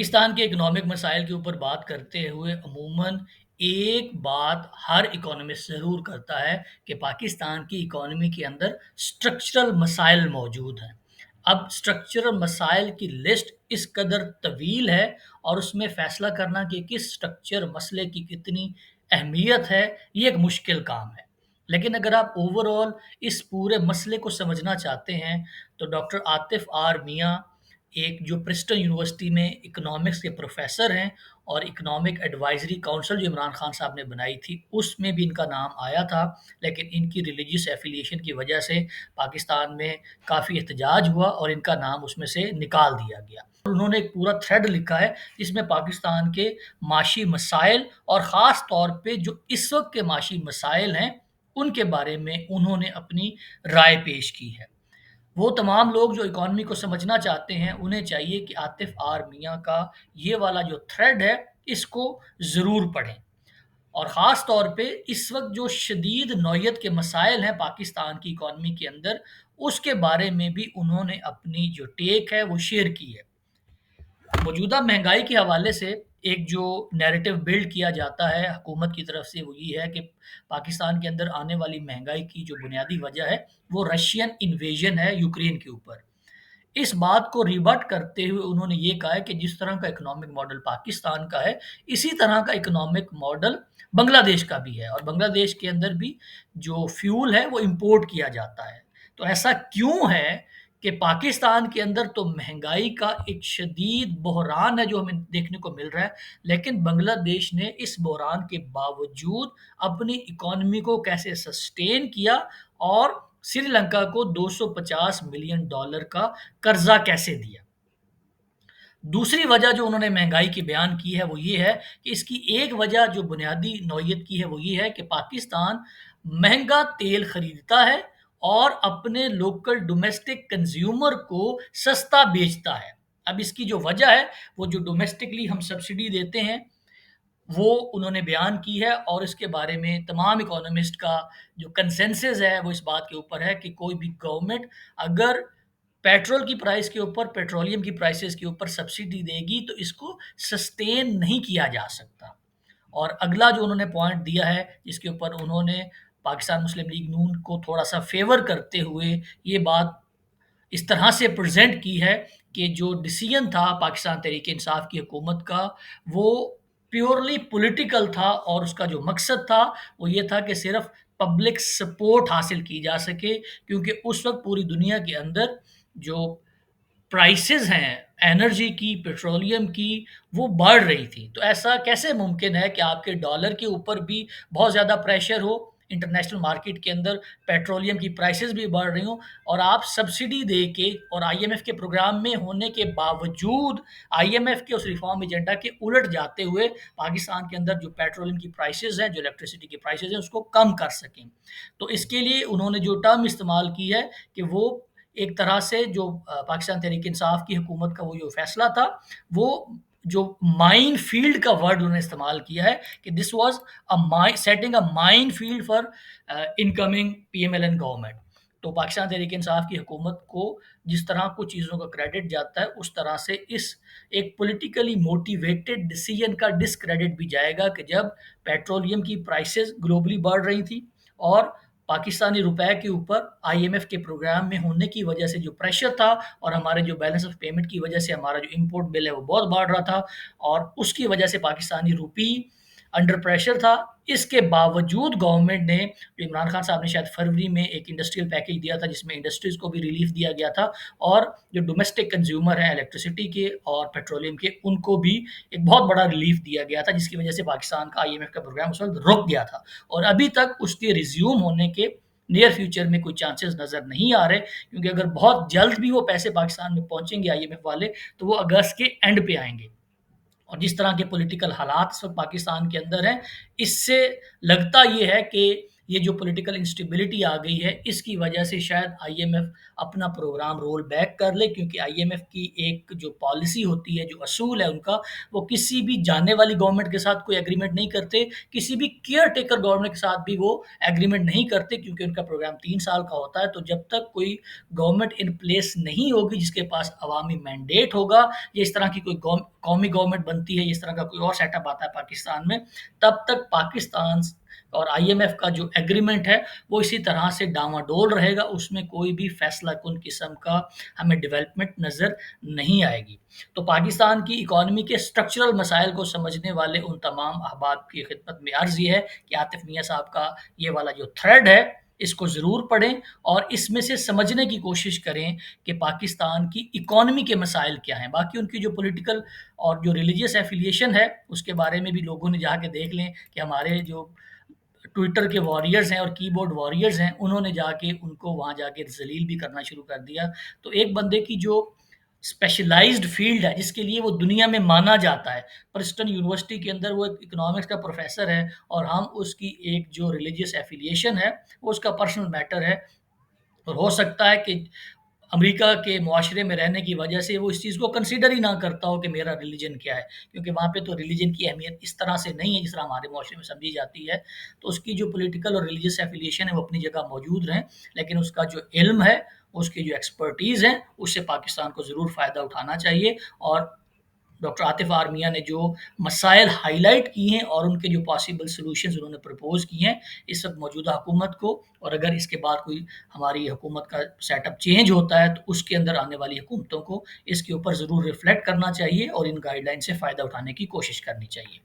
पाकिस्तान के इकोनॉमिक मसाइल के ऊपर बात करते हुए अमूमन एक बात हर इकोनॉमिस्ट ज़रूर करता है कि पाकिस्तान की इकोनॉमी के अंदर स्ट्रक्चरल मसाइल मौजूद हैं। अब स्ट्रक्चरल मसाइल की लिस्ट इस कदर तवील है और उसमें फ़ैसला करना कि किस स्ट्रक्चर मसले की कितनी अहमियत है, ये एक मुश्किल काम है। लेकिन अगर आप ओवरऑल इस पूरे मसले को समझना चाहते हैं, तो डॉक्टर आतिफ़ आर मियाँ एक जो प्रिंस्टन यूनिवर्सिटी में इकोनॉमिक्स के प्रोफेसर हैं और इकोनॉमिक एडवाइजरी काउंसिल जो इमरान खान साहब ने बनाई थी, उसमें भी इनका नाम आया था। लेकिन इनकी रिलीजियस एफिलिएशन की वजह से पाकिस्तान में काफ़ी एहतजाज हुआ और इनका नाम उसमें से निकाल दिया गया। उन्होंने एक पूरा थ्रेड लिखा है जिसमें पाकिस्तान के माशी मसाइल और ख़ास तौर पे जो इस वक्त के माशी मसाइल हैं, उनके बारे में उन्होंने अपनी राय पेश की है। वो तमाम लोग जो इकॉनमी को समझना चाहते हैं, उन्हें चाहिए कि आतिफ़ आर मियाँ का ये वाला जो थ्रेड है, इसको ज़रूर पढ़ें। और ख़ास तौर पे इस वक़्त जो शदीद नौइयत के मसाइल हैं पाकिस्तान की इकॉनमी के अंदर, उसके बारे में भी उन्होंने अपनी जो टेक है, वो शेयर की है। मौजूदा महंगाई के हवाले से एक जो नैरेटिव बिल्ड किया जाता है हुकूमत की तरफ से, वो ये है कि पाकिस्तान के अंदर आने वाली महंगाई की जो बुनियादी वजह है, वो रशियन इन्वेजन है यूक्रेन के ऊपर। इस बात को रिबट करते हुए उन्होंने ये कहा है कि जिस तरह का इकोनॉमिक मॉडल पाकिस्तान का है, इसी तरह का इकोनॉमिक मॉडल बांग्लादेश का भी है और बांग्लादेश के अंदर भी जो फ्यूल है वो इंपोर्ट किया जाता है। तो ऐसा क्यों है कि पाकिस्तान के अंदर तो महंगाई का एक शदीद बहरान है जो हमें देखने को मिल रहा है, लेकिन बांग्लादेश ने इस बहरान के बावजूद अपनी इकोनॉमी को कैसे सस्टेन किया और श्रीलंका को 250 मिलियन डॉलर का कर्जा कैसे दिया। दूसरी वजह जो उन्होंने महंगाई की बयान की है वो ये है कि इसकी एक वजह जो बुनियादी नौइयत की है वो ये है कि पाकिस्तान महंगा तेल खरीदता है और अपने लोकल डोमेस्टिक कंज्यूमर को सस्ता बेचता है। अब इसकी जो वजह है, वो जो डोमेस्टिकली हम सब्सिडी देते हैं, वो उन्होंने बयान की है और इसके बारे में तमाम इकोनॉमिस्ट का जो कंसेंसस है वो इस बात के ऊपर है कि कोई भी गवर्नमेंट अगर पेट्रोल की प्राइस के ऊपर, पेट्रोलियम की प्राइसेस के ऊपर सब्सिडी देगी तो इसको सस्टेन नहीं किया जा सकता। और अगला जो उन्होंने पॉइंट दिया है जिसके ऊपर उन्होंने पाकिस्तान मुस्लिम लीग नून को थोड़ा-सा फ़ेवर करते हुए ये बात इस तरह से प्रेज़ेंट की है कि जो डिसीजन था पाकिस्तान तहरीक-ए-इंसाफ की हुकूमत का, वो प्योरली पॉलिटिकल था और उसका जो मकसद था, वो ये था कि सिर्फ़ पब्लिक सपोर्ट हासिल की जा सके, क्योंकि उस वक़्त पूरी दुनिया के अंदर जो प्राइसेज़ हैं एनर्जी की, पेट्रोलियम की, वो बढ़ रही थी। तो ऐसा कैसे मुमकिन है कि आपके डॉलर के ऊपर भी बहुत ज़्यादा प्रेशर हो, इंटरनेशनल मार्केट के अंदर पेट्रोलियम की प्राइसेज़ भी बढ़ रही हों और आप सब्सिडी दे के और आईएमएफ के प्रोग्राम में होने के बावजूद, आईएमएफ के उस रिफ़ॉर्म एजेंडा के उलट जाते हुए पाकिस्तान के अंदर जो पेट्रोलियम की प्राइसेज़ हैं, जो इलेक्ट्रिसिटी की प्राइसेज़ हैं, उसको कम कर सकें। तो इसके लिए उन्होंने जो टर्म इस्तेमाल की है कि वो एक तरह से जो पाकिस्तान तहरीक-ए-इंसाफ की हुकूमत का वो जो फैसला था, वो जो माइन फील्ड का वर्ड उन्होंने इस्तेमाल किया है कि this was setting a mine field for incoming PMLN government. तो पाकिस्तान तहरीक-ए-इंसाफ की हुकूमत को जिस तरह कुछ चीज़ों का क्रेडिट जाता है, उस तरह से इस एक पॉलिटिकली मोटिवेटेड डिसीजन का डिस्क्रेडिट भी जाएगा कि जब पेट्रोलियम की प्राइसेज़ ग्लोबली बढ़ रही थी और पाकिस्तानी रुपए के ऊपर आईएमएफ के प्रोग्राम में होने की वजह से जो प्रेशर था और हमारे जो बैलेंस ऑफ पेमेंट की वजह से हमारा जो इंपोर्ट बिल है वो बहुत बढ़ रहा था और उसकी वजह से पाकिस्तानी रुपी अंडर प्रेशर था। इसके बावजूद गवर्नमेंट ने, जो इमरान खान साहब ने शायद फरवरी में एक इंडस्ट्रियल पैकेज दिया था जिसमें इंडस्ट्रीज़ को भी रिलीफ दिया गया था और जो डोमेस्टिक कंज्यूमर हैं इलेक्ट्रिसिटी के और पेट्रोलियम के, उनको भी एक बहुत बड़ा रिलीफ दिया गया था जिसकी वजह से पाकिस्तान का आईएमएफ का प्रोग्राम उस वक़्त रुक गया था। और अभी तक उसके रिज़्यूम होने के नियर फ्यूचर में कोई चांसेस नज़र नहीं आ रहे, क्योंकि अगर बहुत जल्द भी वो पैसे पाकिस्तान में पहुँचेंगे आईएमएफ वाले, तो वो अगस्त के एंड पे आएँगे। और जिस तरह के पॉलिटिकल हालात इस वक़्त पाकिस्तान के अंदर हैं, इससे लगता ये है कि یہ جو پولیٹیکل انسٹیبلٹی آ گئی ہے اس کی وجہ سے شاید آئی ایم ایف اپنا پروگرام رول بیک کر لے، کیونکہ آئی ایم ایف کی ایک جو پالیسی ہوتی ہے، جو اصول ہے ان کا، وہ کسی بھی جانے والی گورنمنٹ کے ساتھ کوئی ایگریمنٹ نہیں کرتے، کسی بھی کیئر ٹیکر گورنمنٹ کے ساتھ بھی وہ ایگریمنٹ نہیں کرتے، کیونکہ ان کا پروگرام 3 سال کا ہوتا ہے۔ تو جب تک کوئی گورنمنٹ ان پلیس نہیں ہوگی جس کے پاس عوامی مینڈیٹ ہوگا، یا اس طرح کی کوئی قومی گورنمنٹ بنتی ہے، اس طرح کا کوئی اور سیٹ اپ آتا ہے پاکستان میں، تب تک پاکستان اور آئی ایم ایف کا جو ایگریمنٹ ہے وہ اسی طرح سے ڈاواڈول رہے گا، اس میں کوئی بھی فیصلہ کن قسم کا ہمیں ڈیولپمنٹ نظر نہیں آئے گی۔ تو پاکستان کی اکانومی کے اسٹرکچرل مسائل کو سمجھنے والے ان تمام احباب کی خدمت میں عرض یہ ہے کہ عاطف میاں صاحب کا یہ والا جو تھریڈ ہے اس کو ضرور پڑھیں اور اس میں سے سمجھنے کی کوشش کریں کہ پاکستان کی اکانومی کے مسائل کیا ہیں۔ باقی ان کی جو پولیٹیکل اور جو ریلیجیس ایفیلیشن ہے اس کے بارے میں بھی لوگوں نے جا کے دیکھ لیں کہ ہمارے جو ٹویٹر کے واریئرز ہیں اور کی بورڈ واریئرز ہیں انہوں نے جا کے ان کو وہاں جا کے ذلیل بھی کرنا شروع کر دیا۔ تو ایک بندے کی جو اسپیشلائزڈ فیلڈ ہے جس کے لیے وہ دنیا میں مانا جاتا ہے، پرسٹن یونیورسٹی کے اندر وہ ایک اکنامکس کا پروفیسر ہے، اور ہم اس کی ایک جو ریلیجیس ایفیلیشن ہے وہ اس کا پرسنل میٹر ہے، اور ہو سکتا ہے کہ امریکہ کے معاشرے میں رہنے کی وجہ سے وہ اس چیز کو کنسیڈر ہی نہ کرتا ہو کہ میرا ریلیجن کیا ہے، کیونکہ وہاں پہ تو ریلیجن کی اہمیت اس طرح سے نہیں ہے جس طرح ہمارے معاشرے میں سمجھی جاتی ہے۔ تو اس کی جو پولیٹیکل اور ریلیجیس ایفیلیشن ہے وہ اپنی جگہ موجود رہیں، لیکن اس کا جو علم ہے، اس کی جو ایکسپرٹیز ہیں، اس سے پاکستان کو ضرور فائدہ اٹھانا چاہیے۔ اور ڈاکٹر عاطف آر میاں نے جو مسائل ہائی لائٹ کی ہیں اور ان کے جو پاسبل سلوشنز انہوں نے پرپوز کی ہیں اس وقت موجودہ حکومت کو، اور اگر اس کے بعد کوئی ہماری حکومت کا سیٹ اپ چینج ہوتا ہے تو اس کے اندر آنے والی حکومتوں کو اس کے اوپر ضرور ریفلیکٹ کرنا چاہیے اور ان گائیڈ لائن سے فائدہ اٹھانے کی کوشش کرنی چاہیے۔